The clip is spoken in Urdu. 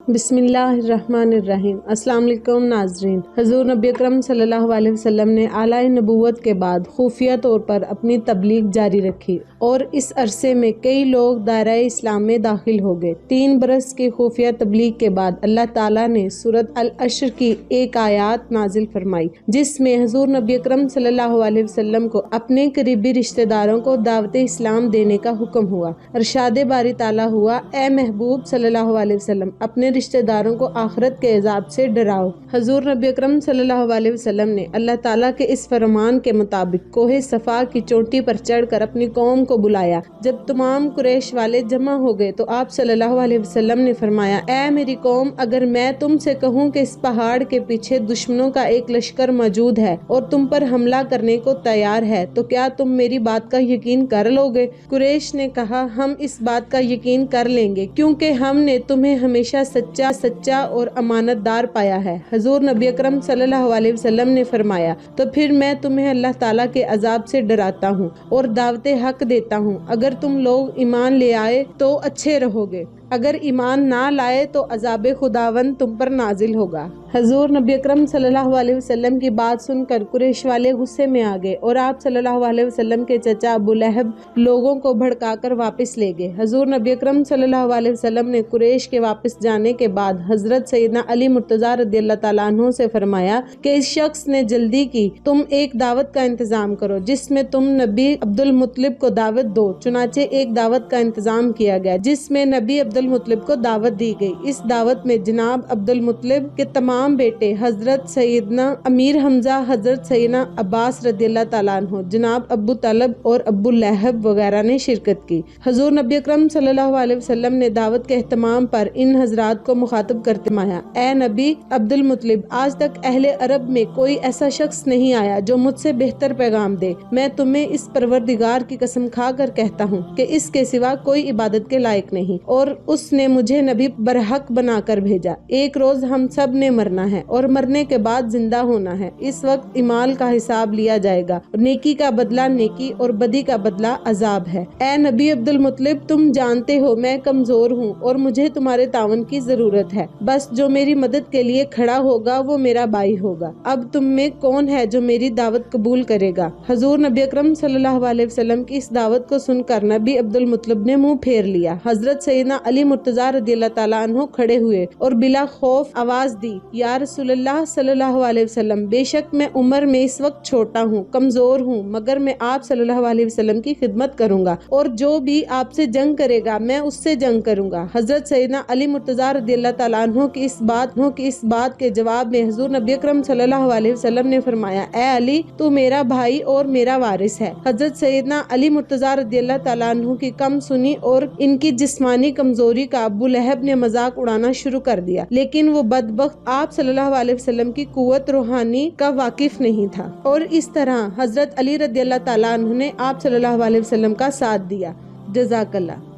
بسم اللہ الرحمن الرحیم۔ السلام علیکم ناظرین۔ حضور نبی اکرم صلی اللہ علیہ وسلم نے اعلیٰ نبوت کے بعد خفیہ طور پر اپنی تبلیغ جاری رکھی اور اس عرصے میں کئی لوگ دائرہ اسلام میں داخل ہو گئے۔ 3 برس کی خفیہ تبلیغ کے بعد اللہ تعالیٰ نے سورۃ الحشر کی ایک آیات نازل فرمائی جس میں حضور نبی اکرم صلی اللہ علیہ وسلم کو اپنے قریبی رشتہ داروں کو دعوت اسلام دینے کا حکم ہوا۔ ارشاد باری تعالیٰ ہوا، اے محبوب صلی اللہ علیہ وسلم، اپنے رشتہ داروں کو آخرت کے عذاب سے ڈراؤ۔ حضور نبی اکرم صلی اللہ علیہ وسلم نے اللہ تعالیٰ کے اس فرمان کے مطابق کوہ صفا کی چوٹی پر چڑھ کر اپنی قوم کو بلایا۔ جب تمام قریش والے جمع ہو گئے تو آپ صلی اللہ علیہ وسلم نے فرمایا، اے میری قوم، اگر میں تم سے کہوں کہ اس پہاڑ کے پیچھے دشمنوں کا ایک لشکر موجود ہے اور تم پر حملہ کرنے کو تیار ہے تو کیا تم میری بات کا یقین کر لو گے؟ قریش نے کہا، ہم اس بات کا یقین کر لیں گے کیونکہ ہم نے تمہیں ہمیشہ سچا اور امانت دار پایا ہے۔ حضور نبی اکرم صلی اللہ علیہ وسلم نے فرمایا، تو پھر میں تمہیں اللہ تعالیٰ کے عذاب سے ڈراتا ہوں اور دعوت حق دیتا ہوں۔ اگر تم لوگ ایمان لے آئے تو اچھے رہو گے، اگر ایمان نہ لائے تو عذاب خداوند تم پر نازل ہوگا۔ حضور نبی اکرم صلی اللہ علیہ وسلم کی بات سن کر قریش والے غصے میں آ گئے اور آپ صلی اللہ علیہ وسلم کے چچا ابو لہب لوگوں کو بھڑکا کر واپس لے گئے۔ حضور نبی اکرم صلی اللہ علیہ وسلم نے قریش کے واپس جانے کے بعد حضرت سیدنا علی مرتضیٰ رضی اللہ تعالیٰ عنہ سے فرمایا کہ اس شخص نے جلدی کی، تم ایک دعوت کا انتظام کرو جس میں تم نبی عبد المطلب کو دعوت دو۔ چنانچہ ایک دعوت کا انتظام کیا گیا جس میں نبی عبد المطلب کو دعوت دی گئی۔ اس دعوت میں جناب عبد المطلب کے تمام بیٹے حضرت سیدنا امیر حمزہ، حضرت سیدنا عباس رضی اللہ تعالیٰ عنہ، جناب ابو طالب اور ابو لہب وغیرہ نے شرکت کی۔ حضور نبی اکرم صلی اللہ علیہ وسلم نے دعوت کے اہتمام پر ان حضرات کو مخاطب کرتے فرمایا، اے نبی عبد المطلب، آج تک اہل عرب میں کوئی ایسا شخص نہیں آیا جو مجھ سے بہتر پیغام دے۔ میں تمہیں اس پروردگار کی قسم کھا کر کہتا ہوں کہ اس کے سوا کوئی عبادت کے لائق نہیں اور اس نے مجھے نبی برحق بنا کر بھیجا۔ ایک روز ہم سب نے مرنا ہے اور مرنے کے بعد زندہ ہونا ہے۔ اس وقت اعمال کا حساب لیا جائے گا اور نیکی کا بدلہ نیکی اور بدی کا بدلہ عذاب ہے۔ اے نبی عبد المطلب، تم جانتے ہو میں کمزور ہوں اور مجھے تمہارے تعاون کی ضرورت ہے، بس جو میری مدد کے لیے کھڑا ہوگا وہ میرا بھائی ہوگا۔ اب تم میں کون ہے جو میری دعوت قبول کرے گا؟ حضور نبی اکرم صلی اللہ علیہ وسلم کی اس دعوت کو سن کر نبی عبد المطلب نے منہ پھیر لیا۔ حضرت سیدنا علی مرتضیٰ رضی اللہ تعالیٰ عنہ کھڑے ہوئے اور بلا خوف آواز دی، یا رسول اللہ صلی اللہ علیہ وسلم، بے شک میں عمر میں اس وقت چھوٹا ہوں، کمزور ہوں، مگر میں آپ صلی اللہ علیہ وسلم کی خدمت کروں گا اور جو بھی آپ سے جنگ کرے گا میں اس سے جنگ کروں گا۔ حضرت سیدنا علی مرتضیٰ رضی اللہ تعالیٰ عنہ کی اس بات کے جواب میں حضور نبی اکرم صلی اللہ علیہ وسلم نے فرمایا، اے علی، تو میرا بھائی اور میرا وارث ہے۔ حضرت سیدنا علی مرتضیٰ رضی اللہ تعالیٰ عنہ کی کم سنی اور ان کی جسمانی کمزوری کا ابو لہب نے مذاق اڑانا شروع کر دیا، لیکن وہ بدبخت آپ صلی اللہ علیہ وسلم کی قوت روحانی کا واقف نہیں تھا اور اس طرح حضرت علی رضی اللہ تعالیٰ عنہ نے آپ صلی اللہ علیہ وسلم کا ساتھ دیا۔ جزاک اللہ۔